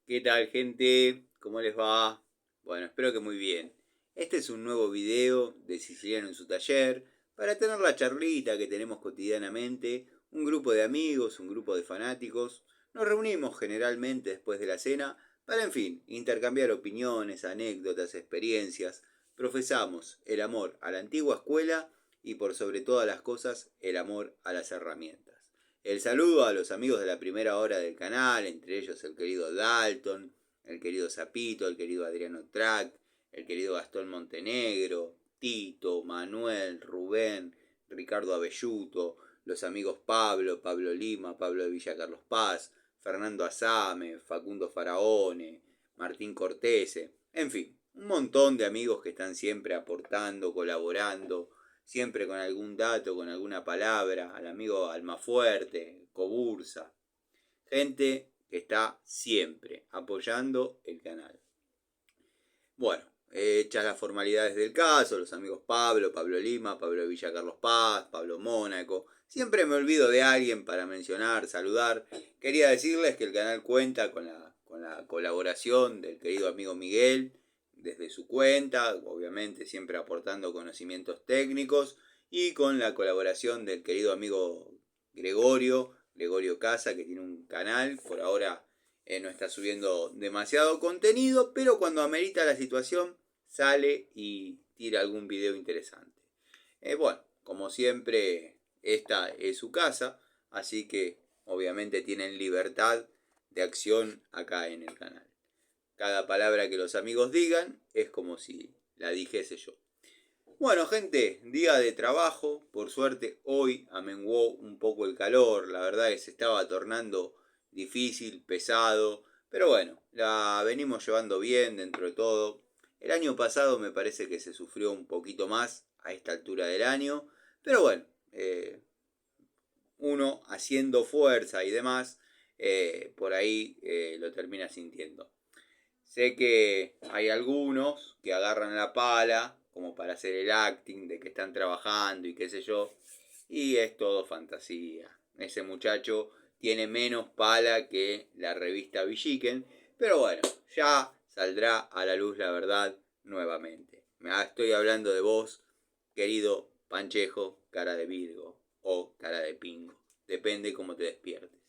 ¿Qué tal, gente? ¿Cómo les va? Bueno, espero que muy bien. Este es un nuevo video de Siciliano en su taller para tener la charlita que tenemos cotidianamente. Un grupo de amigos, un grupo de fanáticos. Nos reunimos generalmente después de la cena para, en fin, intercambiar opiniones, anécdotas, experiencias. Profesamos el amor a la antigua escuela y por sobre todas las cosas el amor a las herramientas. El saludo a los amigos de la primera hora del canal, entre ellos el querido Dalton, el querido Zapito, el querido Adriano Track, el querido Gastón Montenegro, Tito, Manuel, Rubén, Ricardo Abelluto, los amigos Pablo Lima, Pablo de Villa Carlos Paz, Fernando Azame, Facundo Faraone, Martín Cortese, en fin, un montón de amigos que están siempre aportando, colaborando, siempre con algún dato, con alguna palabra, al amigo Almafuerte, Cobursa, gente que está siempre apoyando el canal. Bueno, hechas las formalidades del caso, los amigos Pablo Lima, Pablo de Villa Carlos Paz, Pablo Mónaco, siempre me olvido de alguien para mencionar, saludar. Quería decirles que el canal cuenta con la colaboración del querido amigo Miguel, desde su cuenta, obviamente siempre aportando conocimientos técnicos, y con la colaboración del querido amigo Gregorio Casa, que tiene un canal, por ahora no está subiendo demasiado contenido, pero cuando amerita la situación sale y tira algún video interesante. Bueno, como siempre, esta es su casa, así que obviamente tienen libertad de acción acá en el canal. Cada palabra que los amigos digan es como si la dijese yo. Bueno, gente, día de trabajo. Por suerte hoy amenguó un poco el calor. La verdad es que se estaba tornando difícil, pesado. Pero bueno, la venimos llevando bien dentro de todo. El año pasado me parece que se sufrió un poquito más a esta altura del año. Pero bueno, uno haciendo fuerza y demás, por ahí lo termina sintiendo. Sé que hay algunos que agarran la pala como para hacer el acting de que están trabajando y qué sé yo. Y es todo fantasía. Ese muchacho tiene menos pala que la revista Villiquen. Pero bueno, ya saldrá a la luz la verdad nuevamente. Estoy hablando de vos, querido Panchejo, cara de Virgo o cara de Pingo. Depende cómo te despiertes.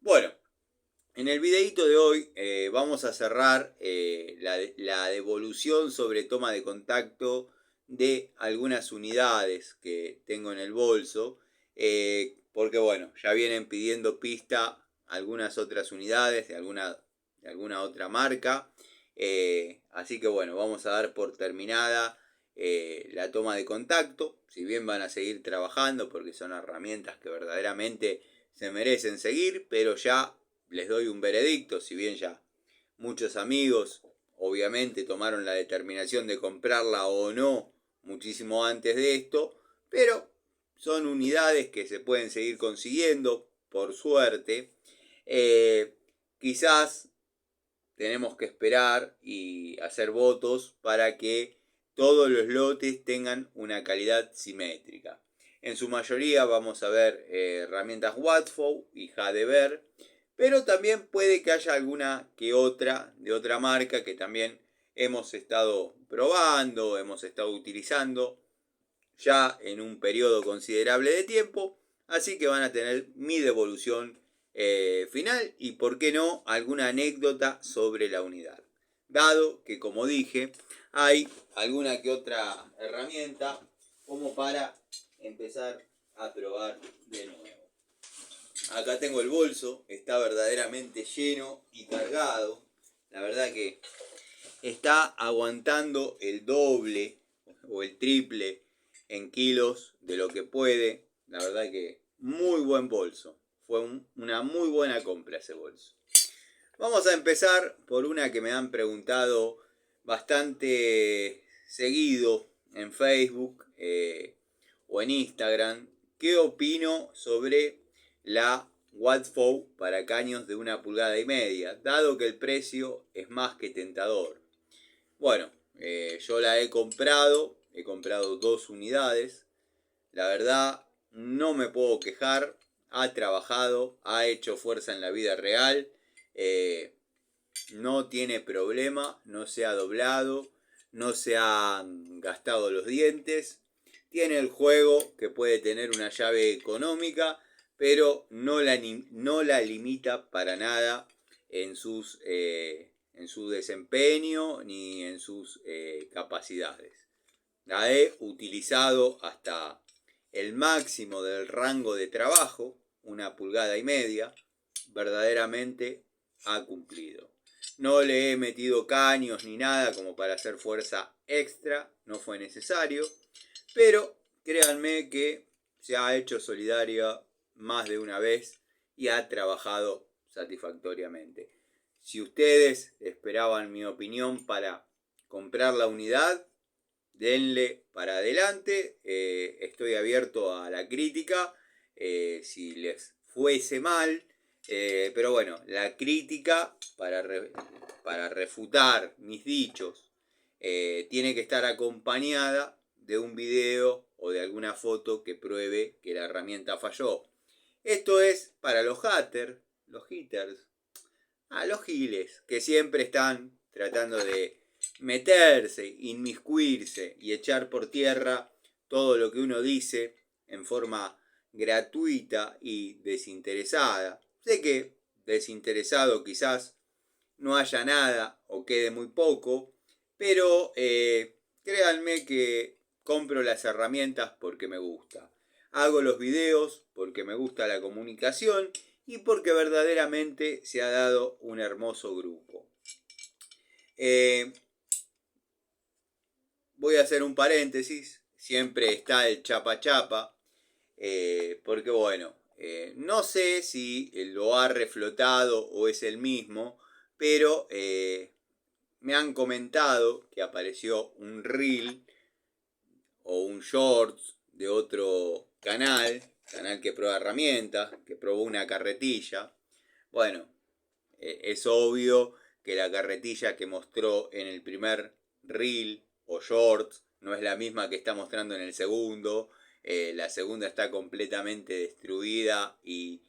Bueno, en el videito de hoy vamos a cerrar la devolución sobre toma de contacto de algunas unidades que tengo en el bolso. Porque bueno, ya vienen pidiendo pista algunas otras unidades de alguna otra marca. Así que bueno, vamos a dar por terminada la toma de contacto. Si bien van a seguir trabajando porque son herramientas que verdaderamente se merecen seguir, pero ya les doy un veredicto, si bien ya muchos amigos obviamente tomaron la determinación de comprarla o no muchísimo antes de esto, pero son unidades que se pueden seguir consiguiendo, por suerte. Quizás tenemos que esperar y hacer votos para que todos los lotes tengan una calidad simétrica. En su mayoría vamos a ver herramientas Watfow y Hadever, pero también puede que haya alguna que otra de otra marca que también hemos estado probando, hemos estado utilizando ya en un periodo considerable de tiempo, así que van a tener mi devolución final y, por qué no, alguna anécdota sobre la unidad. Dado que, como dije, hay alguna que otra herramienta como para empezar a probar de nuevo. Acá tengo el bolso, está verdaderamente lleno y cargado. La verdad que está aguantando el doble o el triple en kilos de lo que puede. La verdad que muy buen bolso. Fue una muy buena compra ese bolso. Vamos a empezar por una que me han preguntado bastante seguido en Facebook o en Instagram. ¿Qué opino sobre la Watfow para caños de 1,5 pulgadas? Dado que el precio es más que tentador. Bueno, yo la he comprado 2 unidades. La verdad, no me puedo quejar. Ha trabajado, ha hecho fuerza en la vida real. no tiene problema, no se ha doblado, no se han gastado los dientes. Tiene el juego que puede tener una llave económica, pero no la limita para nada en su desempeño ni en sus capacidades. La he utilizado hasta el máximo del rango de trabajo, 1,5 pulgadas, verdaderamente ha cumplido. No le he metido caños ni nada como para hacer fuerza extra, no fue necesario, pero créanme que se ha hecho solidaria más de una vez y ha trabajado satisfactoriamente. Si ustedes esperaban mi opinión para comprar la unidad, denle para adelante. Estoy abierto a la crítica si les fuese mal. Pero bueno, la crítica para refutar mis dichos tiene que estar acompañada de un video o de alguna foto que pruebe que la herramienta falló. Esto es para los haters, los giles, que siempre están tratando de meterse, inmiscuirse y echar por tierra todo lo que uno dice en forma gratuita y desinteresada. Sé que desinteresado quizás no haya nada o quede muy poco, pero créanme que compro las herramientas porque me gusta. Hago los videos porque me gusta la comunicación y porque verdaderamente se ha dado un hermoso grupo. Voy a hacer un paréntesis, siempre está el chapa chapa, porque bueno, no sé si lo ha reflotado o es el mismo, pero me han comentado que apareció un reel o un shorts de otro canal que prueba herramientas, que probó una carretilla. Bueno, es obvio que la carretilla que mostró en el primer reel o shorts no es la misma que está mostrando en el segundo. La segunda está completamente destruida y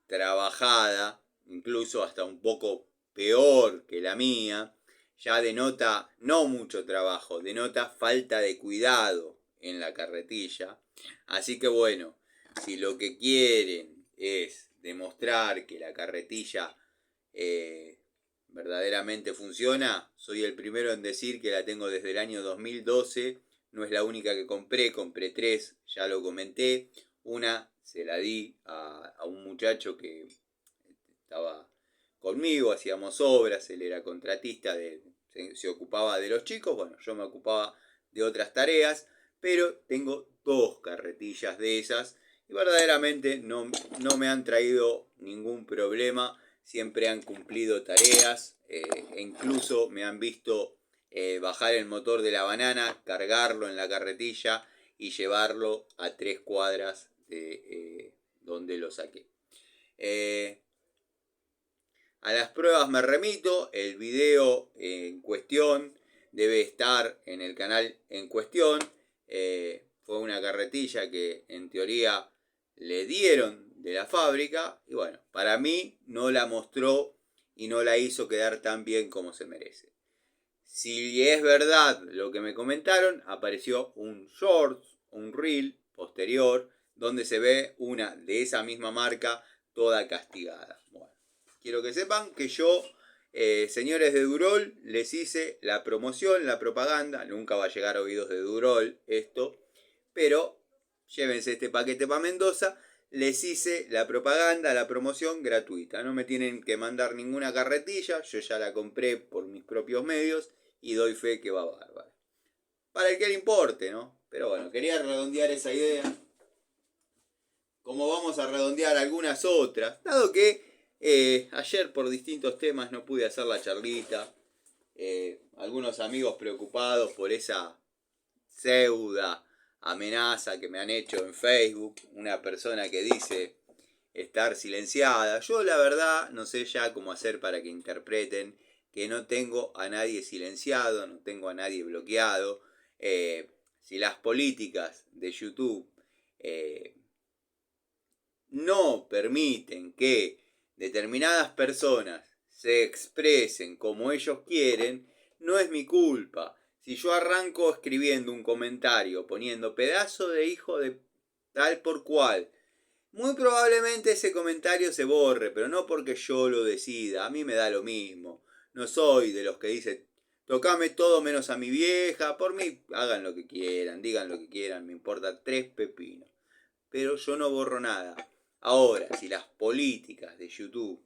trabajada, incluso hasta un poco peor que la mía. Ya denota no mucho trabajo, denota falta de cuidado en la carretilla. Así que bueno, si lo que quieren es demostrar que la carretilla verdaderamente funciona, soy el primero en decir que la tengo desde el año 2012. No es la única que compré 3, ya lo comenté. Una se la di a un muchacho que estaba conmigo, hacíamos obras, él era contratista, se ocupaba de los chicos, bueno, yo me ocupaba de otras tareas, pero tengo 2 carretillas de esas y verdaderamente no me han traído ningún problema, siempre han cumplido tareas, e incluso me han visto bajar el motor de la banana, cargarlo en la carretilla y llevarlo a 3 cuadras de donde lo saqué. A las pruebas me remito, el video en cuestión debe estar en el canal en cuestión. Fue una carretilla que en teoría le dieron de la fábrica y bueno, para mí no la mostró y no la hizo quedar tan bien como se merece. Si es verdad lo que me comentaron, apareció un shorts, un reel posterior, donde se ve una de esa misma marca toda castigada. Bueno, quiero que sepan que yo, señores de Durol, les hice la promoción, la propaganda. Nunca va a llegar a oídos de Durol esto, pero llévense este paquete para Mendoza. Les hice la propaganda, la promoción gratuita. No me tienen que mandar ninguna carretilla. Yo ya la compré por mis propios medios y doy fe que va bárbaro. Para el que le importe, ¿no? Pero bueno, quería redondear esa idea. Como vamos a redondear algunas otras. Dado que ayer por distintos temas no pude hacer la charlita. Algunos amigos preocupados por esa pseudo amenaza que me han hecho en Facebook. Una persona que dice estar silenciada. Yo la verdad no sé ya cómo hacer para que interpreten que no tengo a nadie silenciado, no tengo a nadie bloqueado. Si las políticas de YouTube no permiten que determinadas personas se expresen como ellos quieren, no es mi culpa. Si yo arranco escribiendo un comentario poniendo pedazo de hijo de tal por cual, muy probablemente ese comentario se borre, pero no porque yo lo decida, a mí me da lo mismo. No soy de los que dicen, tocame todo menos a mi vieja, por mí hagan lo que quieran, digan lo que quieran, me importa tres pepinos. Pero yo no borro nada. Ahora, si las políticas de YouTube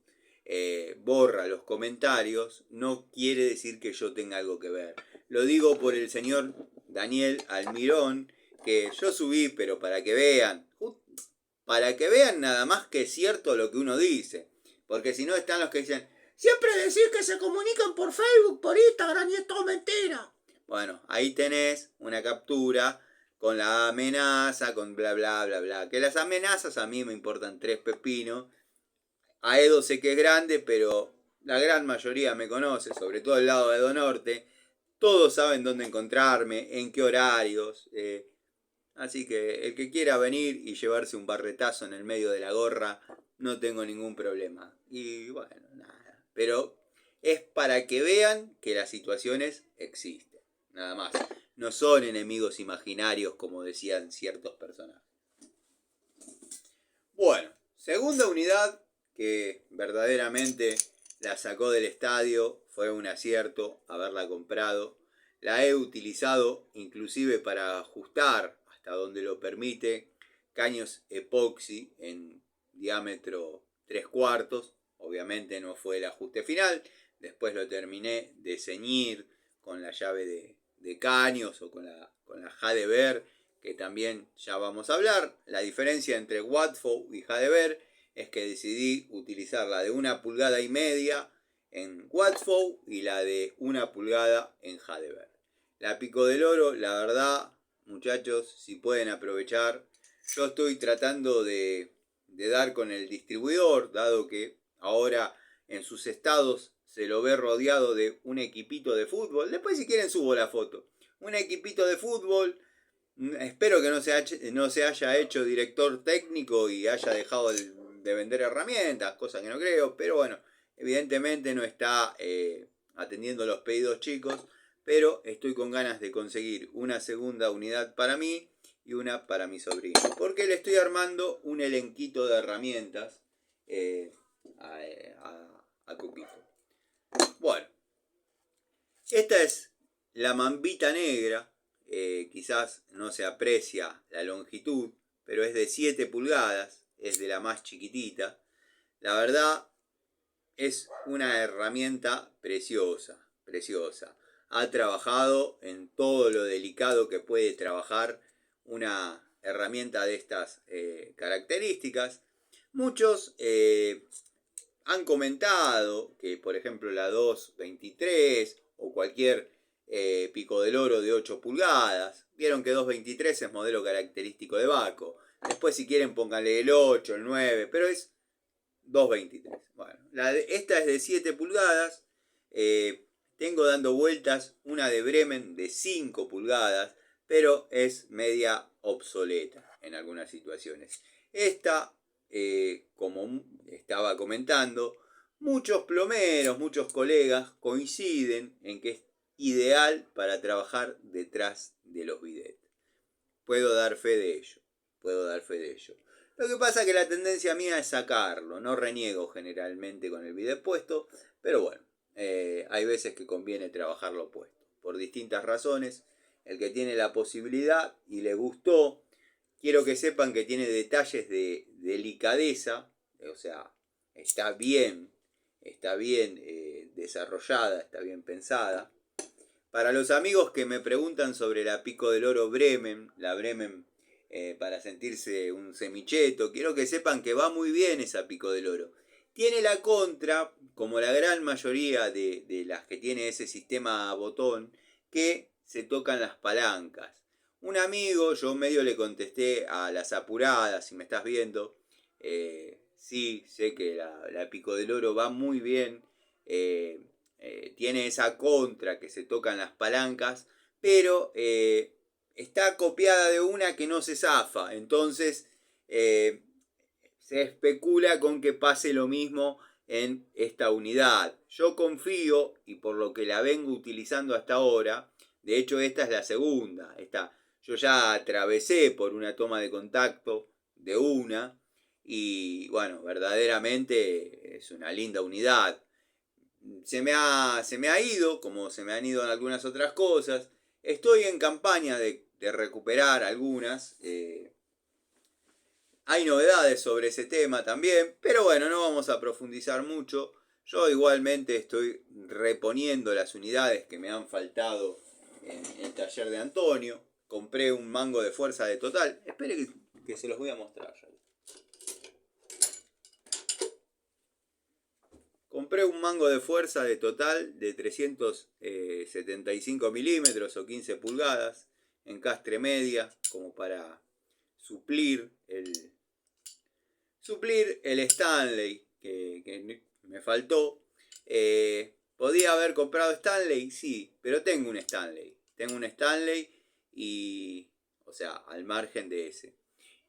borra los comentarios, no quiere decir que yo tenga algo que ver. Lo digo por el señor Daniel Almirón, que yo subí, pero para que vean nada más que es cierto lo que uno dice. Porque si no están los que dicen, siempre decís que se comunican por Facebook, por Instagram y es todo mentira. Bueno, ahí tenés una captura con la amenaza, con bla bla bla bla. Que las amenazas a mí me importan tres pepinos. A Edo sé que es grande, pero la gran mayoría me conoce, sobre todo el lado de Edo Norte. Todos saben dónde encontrarme, en qué horarios. Así que el que quiera venir y llevarse un barretazo en el medio de la gorra, no tengo ningún problema. Y bueno, nada. Pero es para que vean que las situaciones existen. Nada más. No son enemigos imaginarios como decían ciertos personajes. Bueno, segunda unidad que verdaderamente la sacó del estadio. Fue un acierto haberla comprado. La he utilizado inclusive para ajustar hasta donde lo permite caños epoxi en diámetro 3/4. Obviamente no fue el ajuste final. Después lo terminé de ceñir con la llave de caños o con la Jadever, que también ya vamos a hablar. La diferencia entre Watford y Jadever es que decidí utilizar la de 1,5 pulgadas en Watford y la de 1 pulgada en Jadever. La Pico del Oro, la verdad, muchachos, si pueden aprovechar, yo estoy tratando de dar con el distribuidor, dado que ahora en sus estados se lo ve rodeado de un equipito de fútbol. Después si quieren subo la foto. Un equipito de fútbol. Espero que no se haya hecho director técnico y haya dejado de vender herramientas, cosa que no creo, pero bueno, evidentemente no está atendiendo los pedidos chicos, pero estoy con ganas de conseguir una segunda unidad para mí y una para mi sobrino, porque le estoy armando un elenquito de herramientas a Cupito. Bueno, esta es la mambita negra. Quizás no se aprecia la longitud, pero es de 7 pulgadas, es de la más chiquitita. La verdad es una herramienta preciosa, preciosa. Ha trabajado en todo lo delicado que puede trabajar una herramienta de estas características. Muchos han comentado que, por ejemplo, la 223 o cualquier Pico del Oro de 8 pulgadas. Vieron que 223 es modelo característico de Baco. Después si quieren pónganle el 8, el 9, pero es 223. Bueno, esta es de 7 pulgadas. Tengo dando vueltas una de Bremen de 5 pulgadas, pero es media obsoleta en algunas situaciones. Esta, como estaba comentando, muchos plomeros, muchos colegas coinciden en que es ideal para trabajar detrás de los bidets. Puedo dar fe de ello. Lo que pasa es que la tendencia mía es sacarlo. No reniego generalmente con el bidet puesto, pero bueno, hay veces que conviene trabajarlo puesto. Por distintas razones, el que tiene la posibilidad y le gustó, quiero que sepan que tiene detalles de delicadeza, o sea, está bien desarrollada, está bien pensada. Para los amigos que me preguntan sobre la Pico del Oro Bremen, la Bremen para sentirse un semicheto, quiero que sepan que va muy bien esa Pico del Oro. Tiene la contra, como la gran mayoría de las que tiene ese sistema a botón, que se tocan las palancas. Un amigo, yo medio le contesté a las apuradas, si me estás viendo, sí, sé que la Pico del Oro va muy bien, tiene esa contra que se tocan las palancas, pero está copiada de una que no se zafa, entonces se especula con que pase lo mismo en esta unidad. Yo confío, y por lo que la vengo utilizando hasta ahora, de hecho esta es la segunda, yo ya atravesé por una toma de contacto de una, y bueno, verdaderamente es una linda unidad. Se me ha ido, como se me han ido en algunas otras cosas. Estoy en campaña de recuperar algunas. Hay novedades sobre ese tema también, pero bueno, no vamos a profundizar mucho. Yo igualmente estoy reponiendo las unidades que me han faltado en el taller de Antonio. Compré un mango de fuerza de Total. Espere que se los voy a mostrar. Compré un mango de fuerza de Total de 375 milímetros o 15 pulgadas en castre media, como para suplir el Stanley que me faltó. ¿Podía haber comprado Stanley? Sí, pero tengo un Stanley. Tengo un Stanley y, o sea, al margen de ese.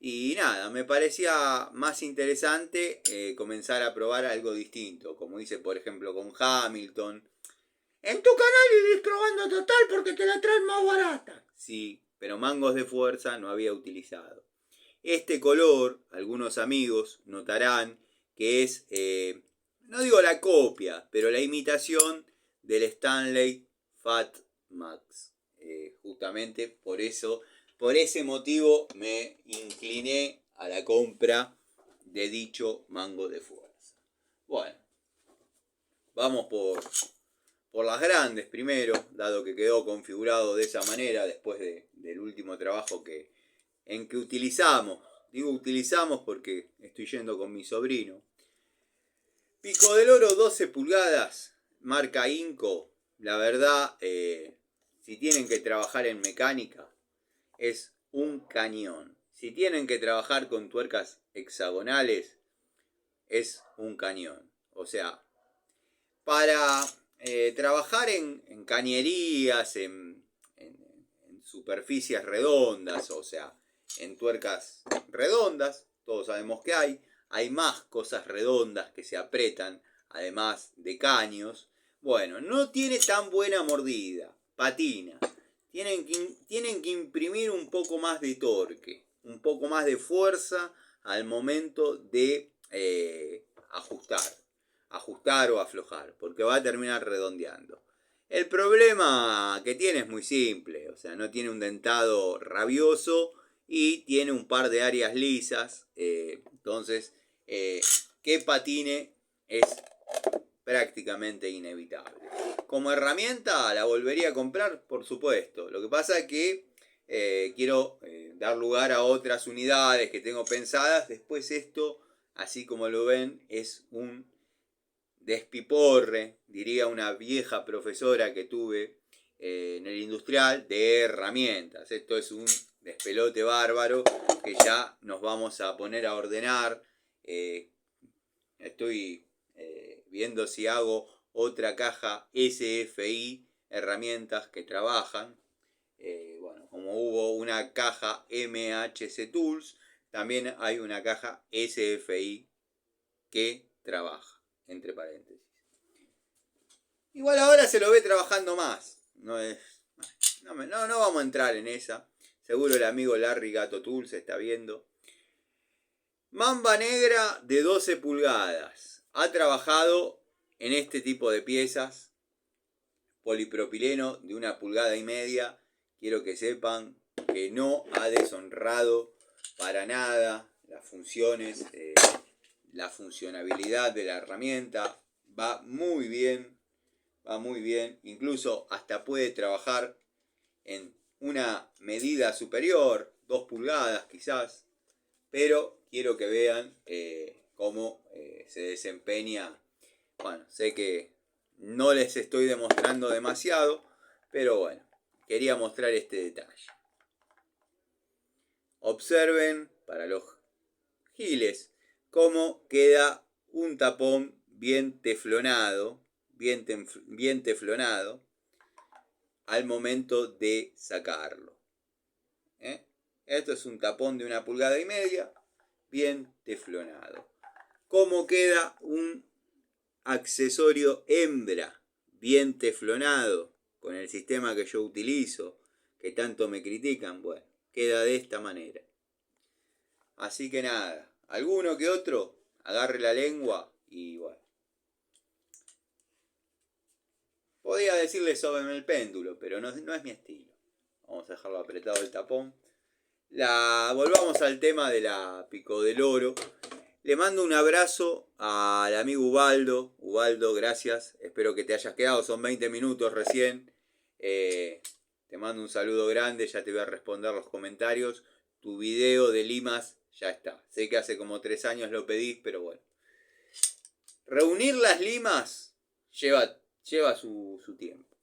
Y nada, me parecía más interesante comenzar a probar algo distinto, como hice por ejemplo con Hamilton. En tu canal irás probando Total porque te la traen más barata. Sí, pero mangos de fuerza no había utilizado. Este color, algunos amigos notarán que es, no digo la copia, pero la imitación del Stanley Fat Max. Justamente por eso, por ese motivo me incliné a la compra de dicho mango de fuerza. Bueno, vamos por las grandes primero, dado que quedó configurado de esa manera después del último trabajo en que utilizamos. Digo utilizamos porque estoy yendo con mi sobrino. Pico del Oro 12 pulgadas, marca Inco. La verdad, si tienen que trabajar en mecánica, es un cañón. Si tienen que trabajar con tuercas hexagonales, es un cañón. O sea, para trabajar en cañerías, en superficies redondas, o sea, en tuercas redondas, todos sabemos que hay más cosas redondas que se apretan, además de caños. Bueno, no tiene tan buena mordida, patina. Tienen que imprimir un poco más de torque, un poco más de fuerza al momento de ajustar o aflojar, porque va a terminar redondeando. El problema que tiene es muy simple, o sea, no tiene un dentado rabioso y tiene un par de áreas lisas, entonces que patine es prácticamente inevitable. Como herramienta la volvería a comprar, por supuesto. Lo que pasa es que quiero dar lugar a otras unidades que tengo pensadas. Después esto, así como lo ven, es un despiporre, diría una vieja profesora que tuve en el industrial, de herramientas. Esto es un despelote bárbaro que ya nos vamos a poner a ordenar. Estoy viendo si hago otra caja SFI, herramientas que trabajan. Bueno, como hubo una caja MHC Tools, también hay una caja SFI que trabaja, entre paréntesis. Igual ahora se lo ve trabajando más. No vamos a entrar en esa. Seguro el amigo Larry Gato Tools está viendo. Mamba negra de 12 pulgadas. Ha trabajado en este tipo de piezas. Polipropileno de 1,5 pulgadas. Quiero que sepan que no ha deshonrado para nada las funciones, la funcionabilidad de la herramienta. Va muy bien. Incluso hasta puede trabajar en una medida superior, 2 pulgadas quizás. Pero quiero que vean cómo se desempeña. Bueno, sé que no les estoy demostrando demasiado, pero bueno, quería mostrar este detalle. Observen, para los giles, cómo queda un tapón bien teflonado, bien teflonado, al momento de sacarlo. Esto es un tapón de 1,5 pulgadas, bien teflonado. ¿Cómo queda un accesorio hembra, bien teflonado, con el sistema que yo utilizo, que tanto me critican, bueno, queda de esta manera. Así que nada, alguno que otro agarre la lengua y bueno. Podría decirle sobre el péndulo, pero no es mi estilo. Vamos a dejarlo apretado el tapón. Volvamos al tema de la pico del oro. Le mando un abrazo al amigo Ubaldo. Ubaldo, gracias. Espero que te hayas quedado. Son 20 minutos recién. Te mando un saludo grande. Ya te voy a responder los comentarios. Tu video de limas ya está. Sé que hace como 3 años lo pedís, pero bueno. Reunir las limas lleva su tiempo.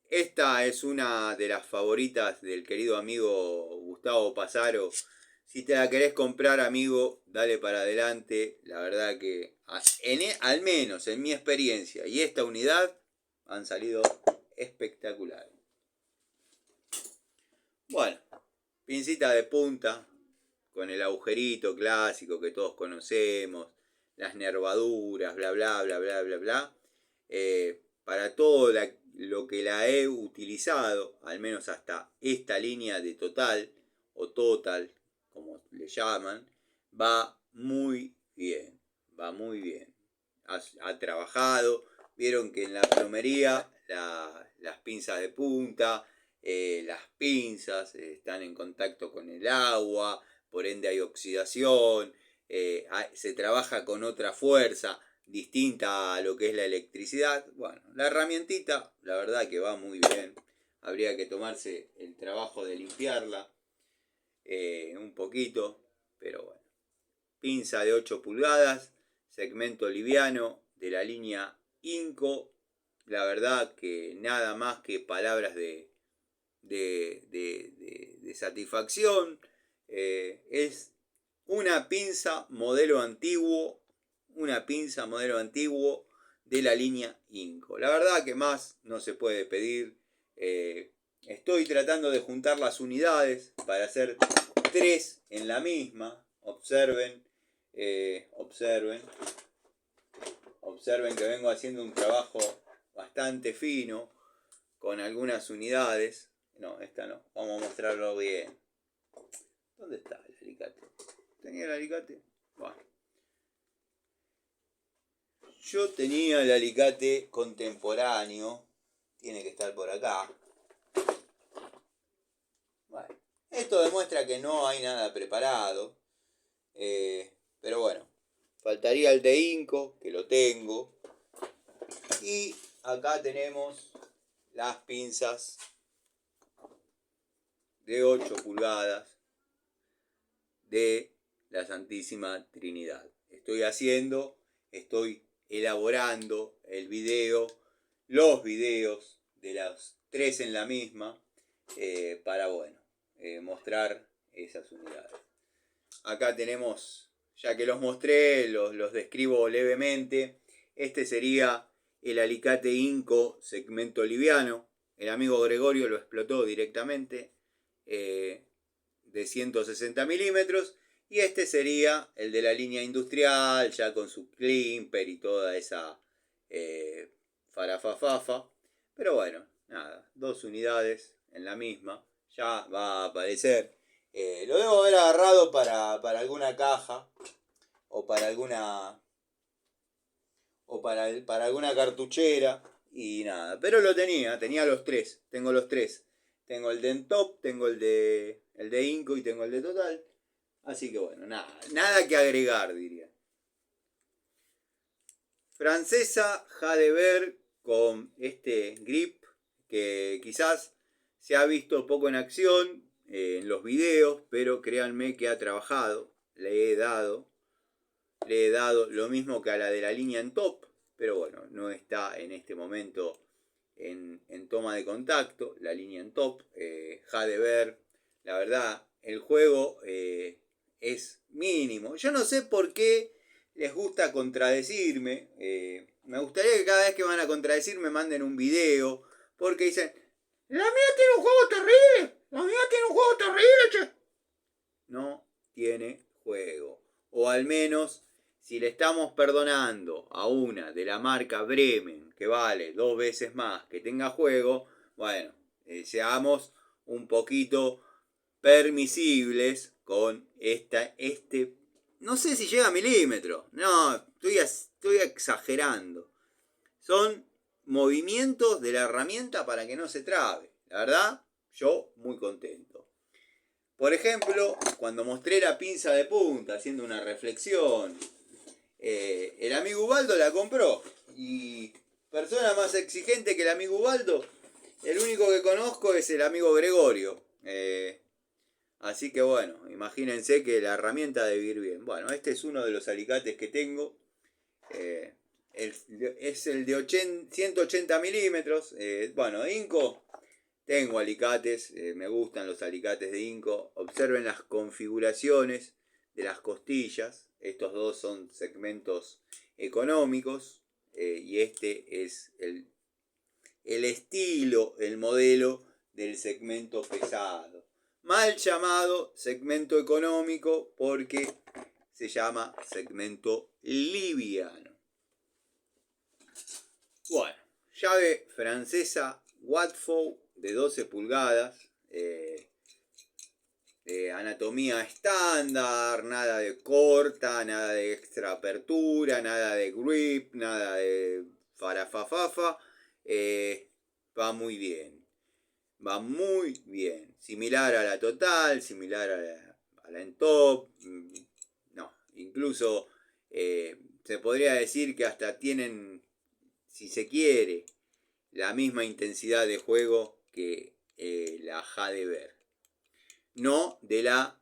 Esta es una de las favoritas del querido amigo Gustavo Pasaro. Si te la querés comprar, amigo, dale para adelante. La verdad que, al menos en mi experiencia y esta unidad, han salido espectaculares. Bueno, pincita de punta, con el agujerito clásico que todos conocemos, las nervaduras, bla, bla, bla, bla, bla, bla. Para todo lo que la he utilizado, al menos hasta esta línea de total, o total, como le llaman, va muy bien, va muy bien. Ha trabajado, vieron que en la plomería las pinzas de punta, las pinzas están en contacto con el agua, por ende hay oxidación, se trabaja con otra fuerza distinta a lo que es la electricidad. Bueno, la herramientita, la verdad que va muy bien. Habría que tomarse el trabajo de limpiarla un poquito, pero bueno. Pinza de 8 pulgadas, segmento liviano de la línea Inco. La verdad que nada más que palabras de satisfacción. Es una pinza modelo antiguo de la línea Inco. La verdad que más no se puede pedir. Estoy tratando de juntar las unidades para hacer 3 en la misma. Observen que vengo haciendo un trabajo bastante fino con algunas unidades. No, esta no. Vamos a mostrarlo bien. ¿Dónde está el alicate? ¿Tenía el alicate? Bueno. Yo tenía el alicate contemporáneo. Tiene que estar por acá. Bueno. Esto demuestra que no hay nada preparado. Pero bueno. Faltaría el de Inco, que lo tengo. Y acá tenemos las pinzas de 8 pulgadas de la Santísima Trinidad. Estoy elaborando los videos de las 3 en la misma, para mostrar esas unidades. Acá tenemos, ya que los mostré, los describo levemente. Este sería el alicate Inco segmento liviano. El amigo Gregorio lo explotó directamente, de 160 milímetros. Y este sería el de la línea industrial, ya con su climper y toda esa farafafafa. Pero bueno, nada, 2 unidades en la misma. Ya va a aparecer. Lo debo haber agarrado para alguna caja o para alguna alguna cartuchera y nada, pero tenía los 3, tengo los 3. Tengo el de Entop, tengo el de Inco y tengo el de Total. Así que bueno, nada que agregar, diría. Francesa Jadever con este grip que quizás se ha visto poco en acción en los videos, pero créanme que ha trabajado. Le he dado lo mismo que a la de la línea Entop, pero bueno, no está en este momento en toma de contacto la línea Entop. Jadever, la verdad, el juego es mínimo. Yo no sé por qué les gusta contradecirme. Me gustaría que cada vez que van a contradecirme manden un video, porque dicen, la mía tiene un juego terrible, che. No tiene juego, o al menos si le estamos perdonando a una de la marca Bremen, que vale 2 veces más, que tenga juego, bueno, seamos un poquito permisibles con no sé si llega a milímetro, no, estoy exagerando. Son movimientos de la herramienta para que no se trabe. La verdad, yo muy contento. Por ejemplo, cuando mostré la pinza de punta haciendo una reflexión, el amigo Ubaldo la compró. Y persona más exigente que el amigo Ubaldo, el único que conozco es el amigo Gregorio. Así que bueno, imagínense que la herramienta debe ir bien. Bueno, este es uno de los alicates que tengo. Es el de 180 milímetros. Bueno, Inco, tengo alicates, me gustan los alicates de Inco. Observen las configuraciones de las costillas. Estos dos son segmentos económicos y este es el estilo, el modelo del segmento pesado. Mal llamado segmento económico porque se llama segmento liviano. Bueno, llave francesa Watford de 12 pulgadas. Anatomía estándar, nada de corta, nada de extra apertura, nada de grip, nada de farafafafa. Va muy bien. Va muy bien. Similar a la total, similar a la Entop. No, incluso se podría decir que hasta tienen, si se quiere, la misma intensidad de juego que la Jadever. No de la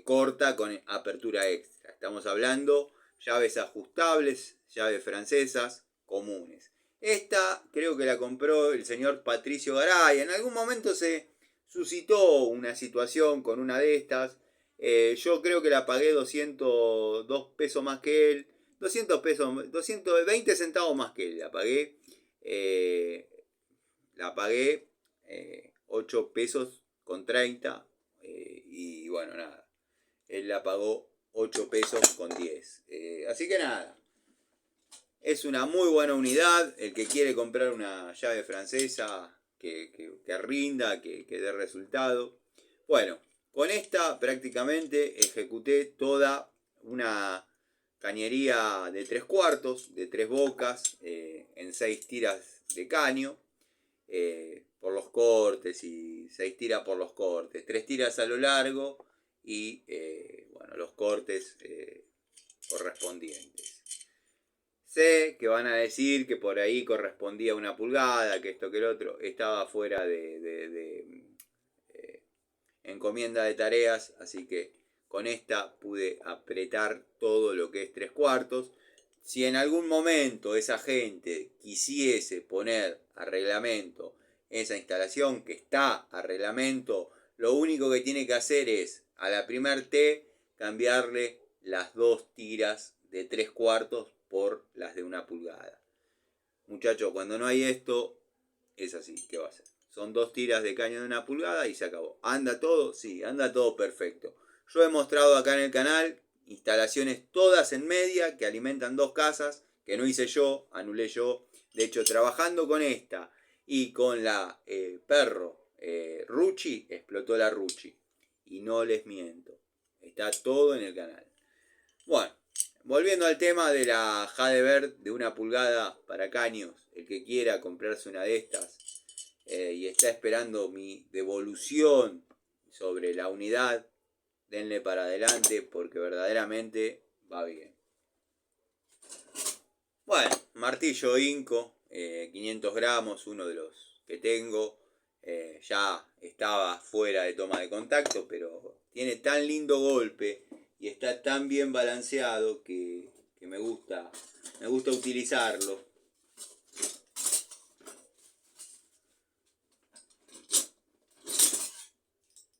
corta con apertura extra. Estamos hablando llaves ajustables, llaves francesas comunes. Esta creo que la compró el señor Patricio Garay. En algún momento se suscitó una situación con una de estas. Yo creo que la pagué 202 pesos más que él. 200 pesos, 220 centavos más que él la pagué. La pagué 8 pesos con 30. Y bueno, nada. Él la pagó 8 pesos con 10. Así que nada. Es una muy buena unidad. El que quiere comprar una llave francesa que rinda, que dé resultado. Bueno, con esta prácticamente ejecuté toda una cañería de 3/4, de 3 bocas, en 6 tiras de caño. Por los cortes y 6 tiras por los cortes. 3 tiras a lo largo y bueno, los cortes correspondientes. Sé que van a decir que por ahí correspondía una pulgada, que esto que el otro. Estaba fuera de encomienda de tareas, así que con esta pude apretar todo lo que es 3/4. Si en algún momento esa gente quisiese poner a reglamento esa instalación que está a reglamento, lo único que tiene que hacer es a la primer T cambiarle las 2 tiras de 3/4 por las de 1 pulgada. Muchachos, cuando no hay esto, es así. ¿Qué va a hacer? Son 2 tiras de caño de 1 pulgada y se acabó. ¿Anda todo? Sí, anda todo perfecto. Yo he mostrado acá en el canal instalaciones todas en media que alimentan 2 casas, que no hice yo, anulé yo. De hecho, trabajando con esta y con la Perro Rucci, explotó la Rucci. Y no les miento. Está todo en el canal. Bueno, volviendo al tema de la Jadever de 1 pulgada para caños. El que quiera comprarse una de estas y está esperando mi devolución sobre la unidad, denle para adelante porque verdaderamente va bien. Bueno, martillo Inco, 500 gramos, uno de los que tengo. Ya estaba fuera de toma de contacto, pero tiene tan lindo golpe y está tan bien balanceado que me gusta utilizarlo.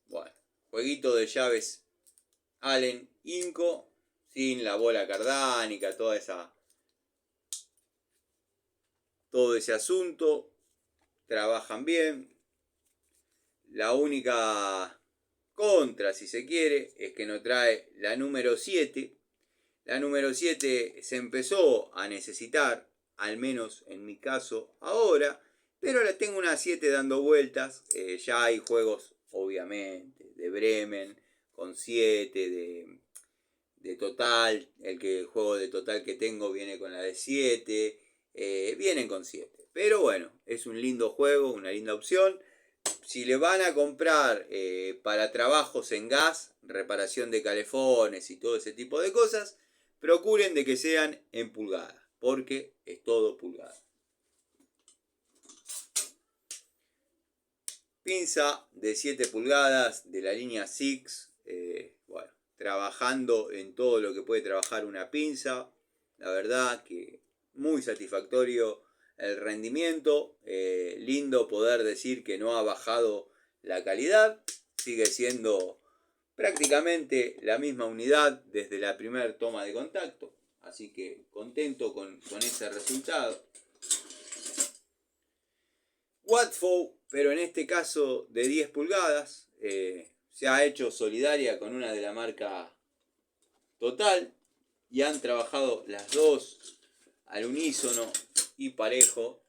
Bueno, jueguito de llaves Allen Inco, sin la bola cardánica, todo ese asunto. Trabajan bien. La única contra, si se quiere, es que no trae la número 7. La número 7 se empezó a necesitar, al menos en mi caso ahora, pero la tengo una 7 dando vueltas. Ya hay juegos, obviamente, de Bremen con 7, de Total. El juego de Total que tengo viene con la de 7. Vienen con 7. Pero bueno, es un lindo juego, una linda opción. Si le van a comprar para trabajos en gas, reparación de calefones y todo ese tipo de cosas, procuren de que sean en pulgadas, porque es todo pulgada. Pinza de 7 pulgadas de la línea Six. Bueno, trabajando en todo lo que puede trabajar una pinza. La verdad que muy satisfactorio el rendimiento. Lindo poder decir que no ha bajado la calidad. Sigue siendo prácticamente la misma unidad desde la primera toma de contacto. Así que contento con ese resultado. Watford, pero en este caso de 10 pulgadas, se ha hecho solidaria con una de la marca Total y han trabajado las dos al unísono y parejo.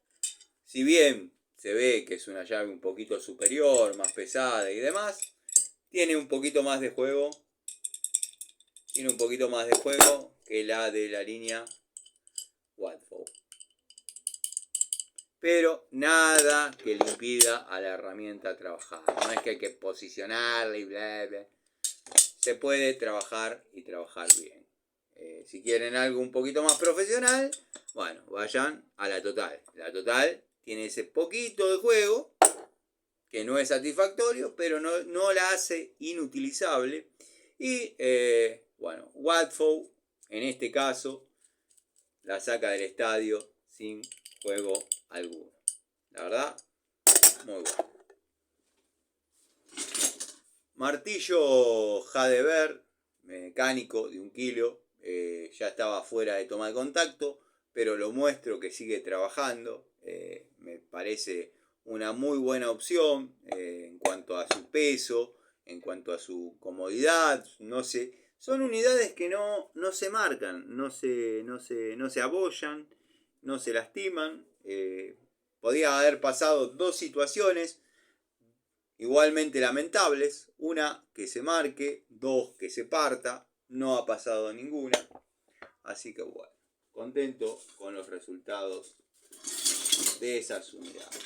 Si bien se ve que es una llave un poquito superior, más pesada y demás, tiene un poquito más de juego. Tiene un poquito más de juego que la de la línea Watford. Pero nada que le impida a la herramienta trabajar. No es que hay que posicionarla y bla, bla. Se puede trabajar y trabajar bien. Si quieren algo un poquito más profesional, bueno, vayan a la Total. La Total tiene ese poquito de juego, que no es satisfactorio, pero no la hace inutilizable. Y bueno, Watford, en este caso, la saca del estadio sin juego alguno. La verdad, muy bueno. Martillo Jadever, mecánico de 1 kilo. Ya estaba fuera de toma de contacto, pero lo muestro que sigue trabajando. Me parece una muy buena opción en cuanto a su peso, en cuanto a su comodidad. No sé, son unidades que no se marcan, no se abollan, no se lastiman. Podía haber pasado 2 situaciones igualmente lamentables. Una, que se marque. 2, que se parta. No ha pasado ninguna. Así que bueno, contento con los resultados de esas unidades.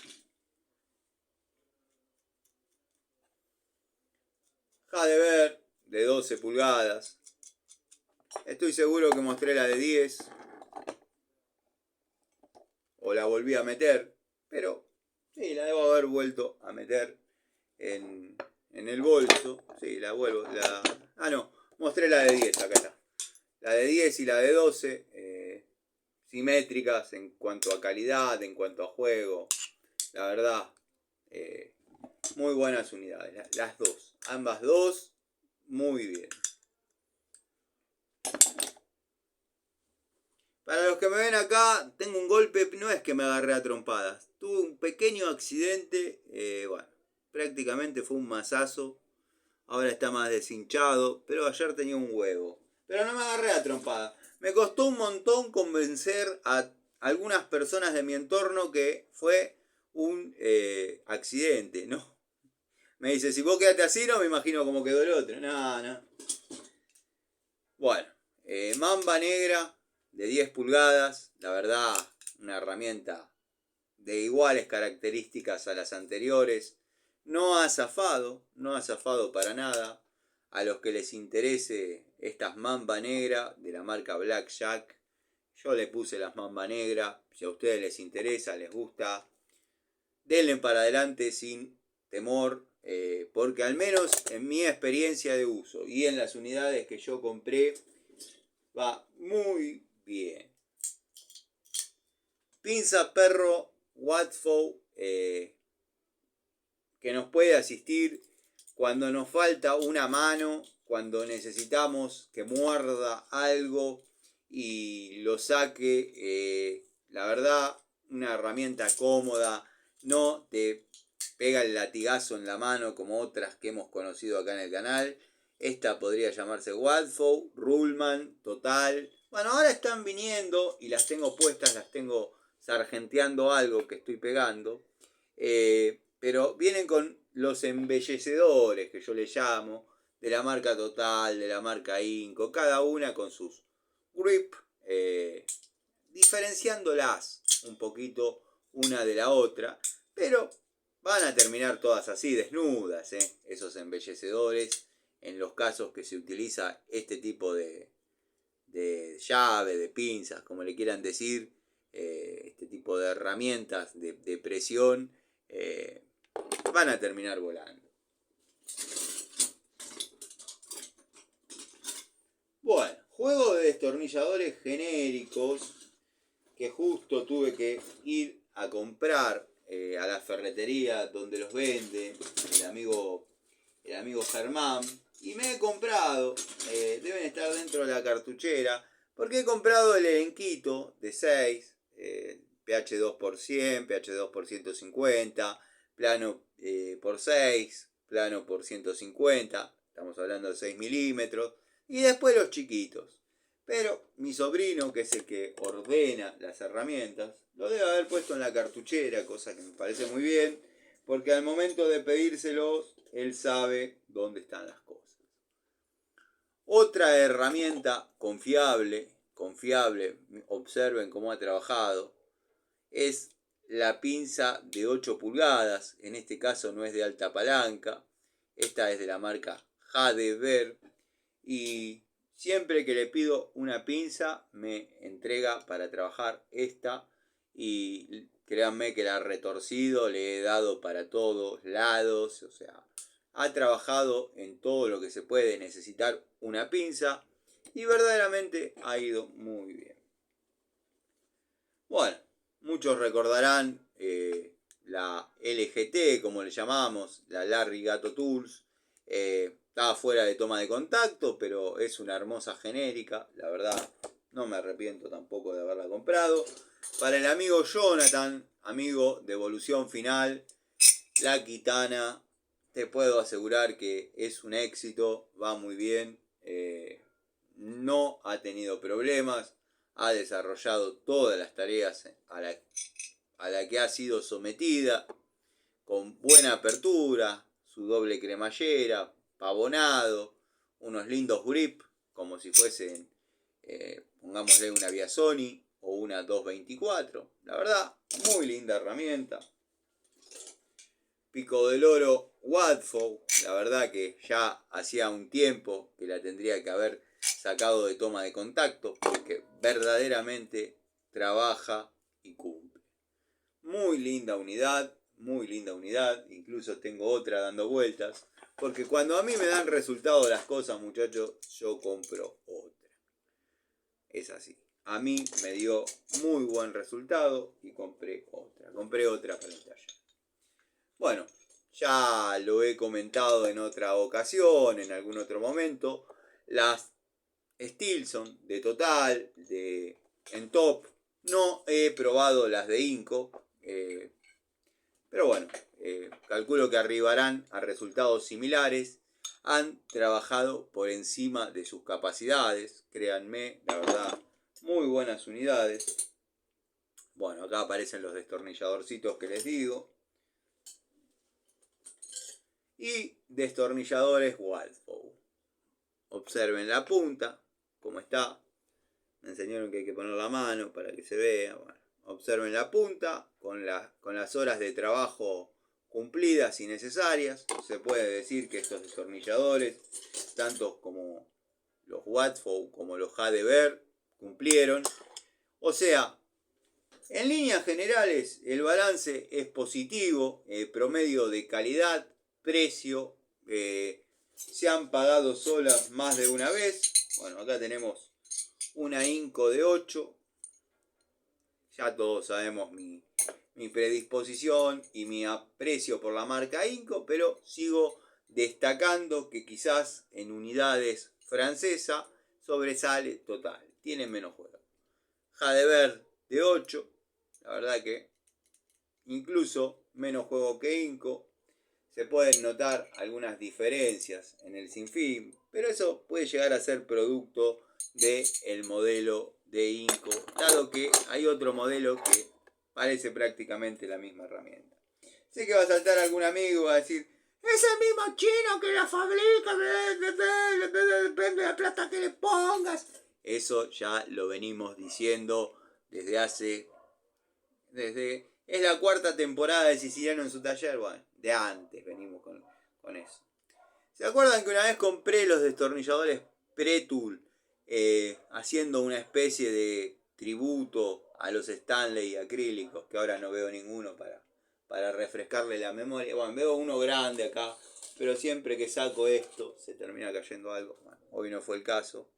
Jadever de 12 pulgadas. Estoy seguro que mostré la de 10. O la volví a meter. Pero sí, la debo haber vuelto a meter en el bolso. Sí, la vuelvo. No, mostré la de 10, acá está. La de 10 y la de 12, simétricas en cuanto a calidad, en cuanto a juego. La verdad, muy buenas unidades. Las dos. Ambas dos, muy bien. Para los que me ven acá, tengo un golpe, no es que me agarré a trompadas. Tuve un pequeño accidente, bueno, prácticamente fue un mazazo. Ahora está más deshinchado, pero ayer tenía un huevo. Pero no me agarré a trompada. Me costó un montón convencer a algunas personas de mi entorno que fue un accidente, ¿no? Me dice, si vos quedaste así, no me imagino cómo quedó el otro. No. Bueno, mamba negra de 10 pulgadas. La verdad, una herramienta de iguales características a las anteriores. No ha zafado para nada. A los que les interese estas mamba negra de la marca Blackjack, yo le puse las mamba negra. Si a ustedes les interesa, les gusta, denle para adelante sin temor, porque al menos en mi experiencia de uso y en las unidades que yo compré, va muy bien. Pinza perro Watford, que nos puede asistir cuando nos falta una mano, cuando necesitamos que muerda algo y lo saque. La verdad, una herramienta cómoda, no te pega el latigazo en la mano como otras que hemos conocido acá en el canal. Esta podría llamarse Wadfow, Ruhlmann, Total. Bueno, ahora están viniendo y las tengo puestas, las tengo sargenteando algo que estoy pegando. Pero vienen con los embellecedores, que yo le llamo, de la marca Total, de la marca Inco, cada una con sus grip, diferenciándolas un poquito una de la otra, pero van a terminar todas así, desnudas, esos embellecedores, en los casos que se utiliza este tipo de llave, de pinzas, como le quieran decir, este tipo de herramientas de presión, van a terminar volando. Bueno, juego de destornilladores genéricos que justo tuve que ir a comprar a la ferretería donde los vende el amigo Germán, y me he comprado, deben estar dentro de la cartuchera, porque he comprado el elenquito de 6, pH 2 por 100, pH 2 por 150, plano por 6, plano por 150, estamos hablando de 6 milímetros, y después los chiquitos. Pero mi sobrino, que es el que ordena las herramientas, lo debe haber puesto en la cartuchera, cosa que me parece muy bien, porque al momento de pedírselos, él sabe dónde están las cosas. Otra herramienta confiable, observen cómo ha trabajado, es la pinza de 8 pulgadas, en este caso no es de alta palanca, esta es de la marca Hadever, y siempre que le pido una pinza me entrega para trabajar esta, y créanme que la he retorcido, le he dado para todos lados, o sea, ha trabajado en todo lo que se puede necesitar una pinza y verdaderamente ha ido muy bien. Bueno, muchos recordarán la LGT, como le llamamos, la Larry Gato Tools. Estaba fuera de toma de contacto, pero es una hermosa genérica, la verdad no me arrepiento tampoco de haberla comprado. Para el amigo Jonathan, amigo de Evolución Final, la Kitana, te puedo asegurar que es un éxito, va muy bien, no ha tenido problemas, ha desarrollado todas las tareas a la que ha sido sometida, con buena apertura, su doble cremallera, pavonado, unos lindos grip, como si fuesen, pongámosle una Biasoni o una 224. La verdad, muy linda herramienta. Pico del Oro Wadfow, la verdad que ya hacía un tiempo que la tendría que haber sacado de toma de contacto, porque verdaderamente trabaja y cumple. Muy linda unidad, incluso tengo otra dando vueltas, porque cuando a mí me dan resultado las cosas, muchachos, yo compro otra. Es así. A mí me dio muy buen resultado y compré otra para el taller. Bueno, ya lo he comentado en otra ocasión, en algún otro momento, las Stilson de Total, de Top, no he probado las de Inco, pero bueno, calculo que arribarán a resultados similares. Han trabajado por encima de sus capacidades, créanme, la verdad, muy buenas unidades. Bueno, acá aparecen los destornilladorcitos que les digo. Y destornilladores Wadfow. Observen la punta, como está. Me enseñaron que hay que poner la mano para que se vea. Bueno, observen la punta con las horas de trabajo cumplidas y necesarias. Se puede decir que estos destornilladores, tanto como los Wadfow como los Hadever, cumplieron. O sea, en líneas generales el balance es positivo, promedio de calidad, precio, se han pagado solas más de una vez. Bueno, acá tenemos una Inco de 8. Ya todos sabemos mi predisposición y mi aprecio por la marca Inco, pero sigo destacando que quizás en unidades francesa sobresale Total. Tiene menos juego. Hadever de 8. La verdad que incluso menos juego que Inco. se pueden notar algunas diferencias en el sinfín, pero eso puede llegar a ser producto del modelo de Inco, dado que hay otro modelo que parece prácticamente la misma herramienta. Sé que va a saltar algún amigo y va a decir, es el mismo chino que la fabrica, depende de la plata que le pongas. Eso ya lo venimos diciendo desde es la cuarta temporada de Siciliano en su taller, bueno, de antes venimos con eso. ¿Se acuerdan que una vez compré los destornilladores Pre-Tool haciendo una especie de tributo a los Stanley acrílicos, que ahora no veo ninguno para refrescarle la memoria? Bueno, veo uno grande acá, pero siempre que saco esto se termina cayendo algo. Bueno, hoy no fue el caso.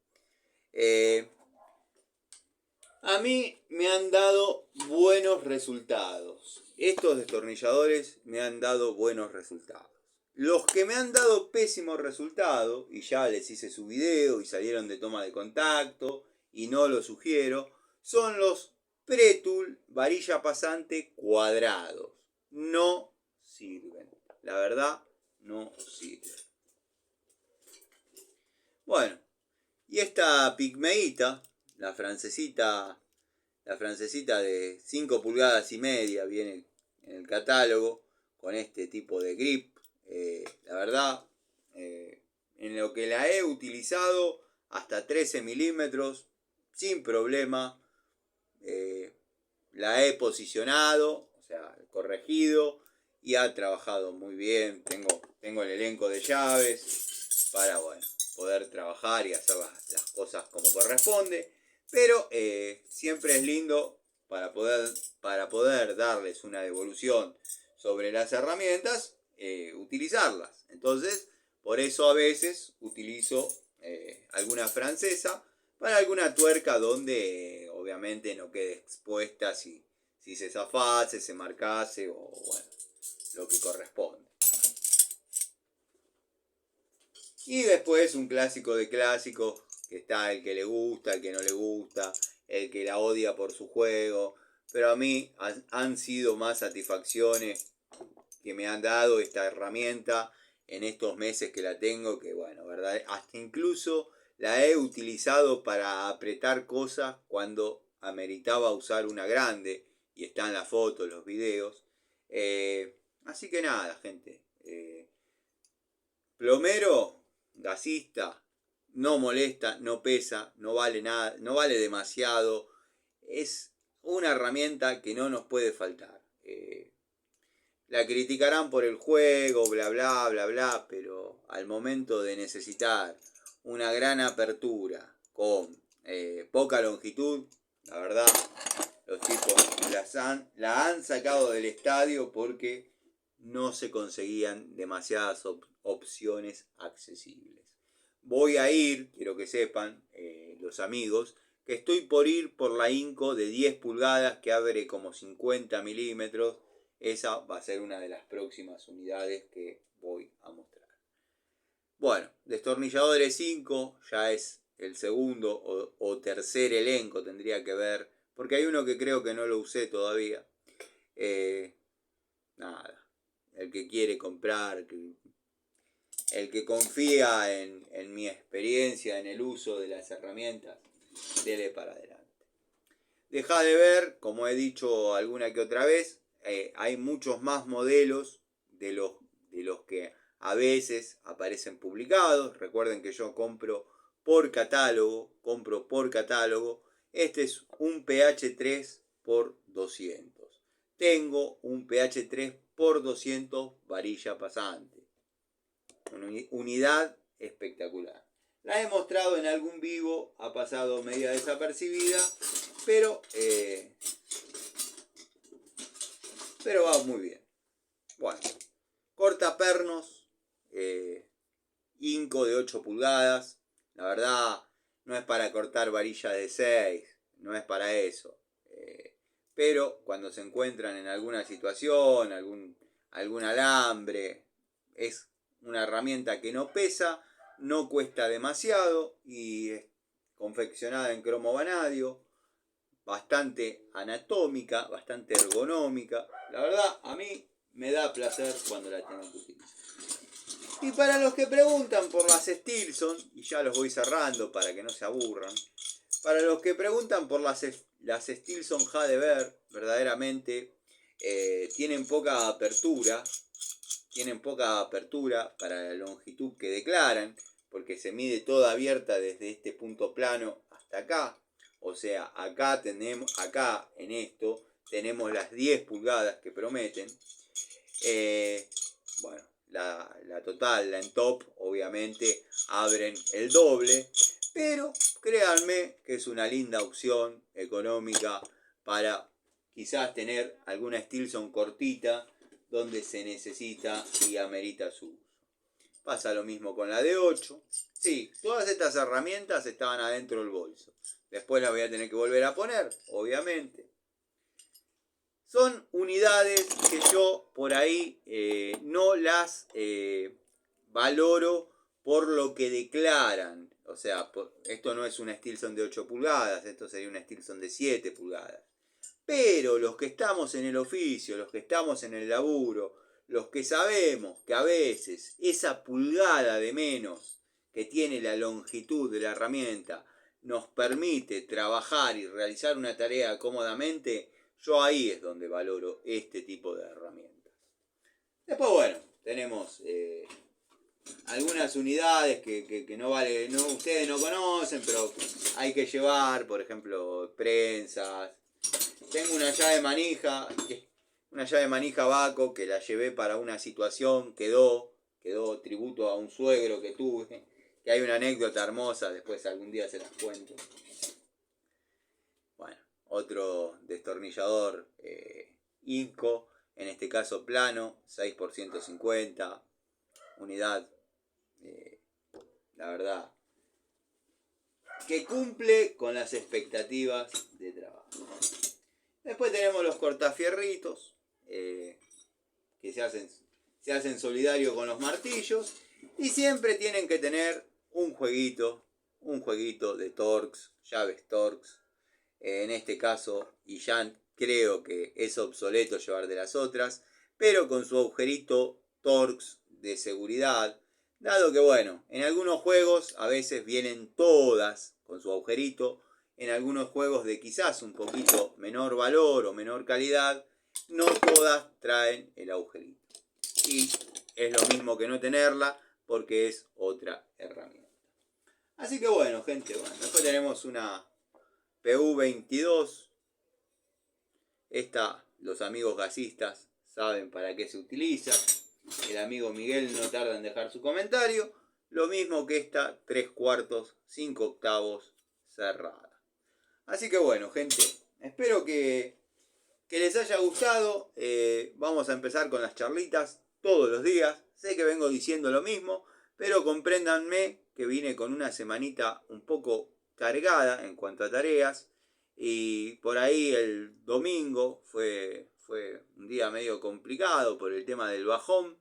A mí me han dado buenos resultados. Estos destornilladores me han dado buenos resultados. Los que me han dado pésimos resultados, y ya les hice su video y salieron de toma de contacto, y no lo sugiero, son los Pre-Tool varilla pasante cuadrados. No sirven. La verdad, no sirven. Bueno, y esta pigmeíta, la francesita de 5 pulgadas y media, viene en el catálogo con este tipo de grip. La verdad, en lo que la he utilizado hasta 13 milímetros, sin problema, la he posicionado, o sea, corregido, y ha trabajado muy bien. Tengo el elenco de llaves para, bueno, poder trabajar y hacer las cosas como corresponde. Pero siempre es lindo para poder darles una devolución sobre las herramientas, utilizarlas. Entonces, por eso a veces utilizo alguna francesa para alguna tuerca donde obviamente no quede expuesta si se zafase, se marcase o bueno, lo que corresponde. Y después un clásico de clásicos, que está el que le gusta, el que no le gusta, el que la odia por su juego. Pero a mí han sido más satisfacciones que me han dado esta herramienta en estos meses que la tengo, que bueno, verdad, hasta incluso la he utilizado para apretar cosas cuando ameritaba usar una grande, y están las fotos, los videos. Así que nada, gente. Plomero, gasista, no molesta, no pesa, no vale nada, no vale demasiado. Es una herramienta que no nos puede faltar. La criticarán por el juego, bla bla bla bla, pero al momento de necesitar una gran apertura con poca longitud, la verdad, los tipos la han sacado del estadio porque no se conseguían demasiadas opciones accesibles. Voy a ir, quiero que sepan los amigos, que estoy por ir por la Inco de 10 pulgadas que abre como 50 milímetros. Esa va a ser una de las próximas unidades que voy a mostrar. Bueno, destornilladores 5 ya es el segundo o tercer elenco, tendría que ver, porque hay uno que creo que no lo usé todavía. Nada, el que quiere comprar, el que confía en mi experiencia, en el uso de las herramientas, dele para adelante. Deja de ver, como he dicho alguna que otra vez, hay muchos más modelos de los que a veces aparecen publicados. Recuerden que yo compro por catálogo. Este es un PH3 por 200. Tengo un PH3 por 200 varilla pasante. Una unidad espectacular. La he mostrado en algún vivo, ha pasado media desapercibida, pero va muy bien. Bueno, cortapernos, Inco de 8 pulgadas. La verdad, no es para cortar varillas de 6, no es para eso. Pero cuando se encuentran en alguna situación, algún alambre, es una herramienta que no pesa, no cuesta demasiado y es confeccionada en cromo vanadio, bastante anatómica, bastante ergonómica. La verdad, a mí me da placer cuando la tengo que utilizar. Y para los que preguntan por las Stilson, y ya los voy cerrando para que no se aburran, para los que preguntan por las Stilson Hadever, verdaderamente tienen poca apertura para la longitud que declaran, porque se mide toda abierta desde este punto plano hasta acá. O sea, acá en esto tenemos las 10 pulgadas que prometen. Bueno, la total, la en top, obviamente abren el doble, pero créanme que es una linda opción económica para quizás tener alguna Stilson cortita donde se necesita y amerita su uso. Pasa lo mismo con la de 8. Sí, todas estas herramientas estaban adentro del bolso. Después las voy a tener que volver a poner, obviamente. Son unidades que yo por ahí no las valoro por lo que declaran. O sea, esto no es una Stilson de 8 pulgadas, esto sería una Stilson de 7 pulgadas. Pero los que estamos en el oficio, los que estamos en el laburo, los que sabemos que a veces esa pulgada de menos que tiene la longitud de la herramienta nos permite trabajar y realizar una tarea cómodamente, yo ahí es donde valoro este tipo de herramientas. Después, bueno, tenemos algunas unidades que no vale, no, ustedes no conocen, pero hay que llevar, por ejemplo, prensas. Tengo una llave manija Baco que la llevé para una situación, quedó tributo a un suegro que tuve, que hay una anécdota hermosa, después algún día se las cuento. Bueno, otro destornillador Inco, en este caso plano, 6x150, unidad, la verdad, que cumple con las expectativas de trabajo. Después tenemos los cortafierritos, que se hacen solidarios con los martillos, y siempre tienen que tener un jueguito de Torx, llaves Torx, en este caso, y ya creo que es obsoleto llevar de las otras, pero con su agujerito Torx de seguridad, dado que bueno, en algunos juegos a veces vienen todas con su agujerito, en algunos juegos de quizás un poquito menor valor o menor calidad, no todas traen el agujerito. Y es lo mismo que no tenerla porque es otra herramienta. Así que bueno, gente, bueno, después tenemos una PU22. Esta, los amigos gasistas saben para qué se utiliza. El amigo Miguel no tarda en dejar su comentario. Lo mismo que esta 3/4, 5/8 cerrada. Así que bueno, gente, espero que les haya gustado. Vamos a empezar con las charlitas todos los días. Sé que vengo diciendo lo mismo, pero compréndanme que vine con una semanita un poco cargada en cuanto a tareas. Y por ahí el domingo fue un día medio complicado por el tema del bajón.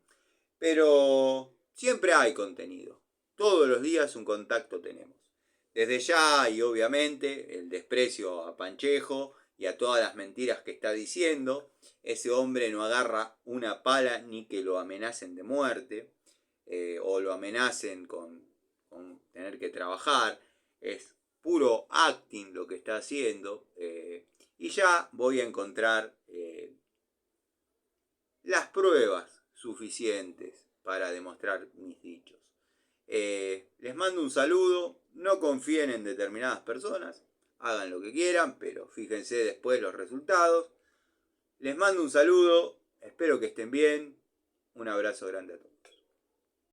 Pero siempre hay contenido. Todos los días un contacto tenemos. Desde ya, y obviamente, el desprecio a Panchejo y a todas las mentiras que está diciendo. Ese hombre no agarra una pala ni que lo amenacen de muerte, o lo amenacen con tener que trabajar. Es puro acting lo que está haciendo, y ya voy a encontrar las pruebas suficientes para demostrar mis dichos. Les mando un saludo, no confíen en determinadas personas, hagan lo que quieran, pero fíjense después los resultados. Les mando un saludo, espero que estén bien, un abrazo grande a todos.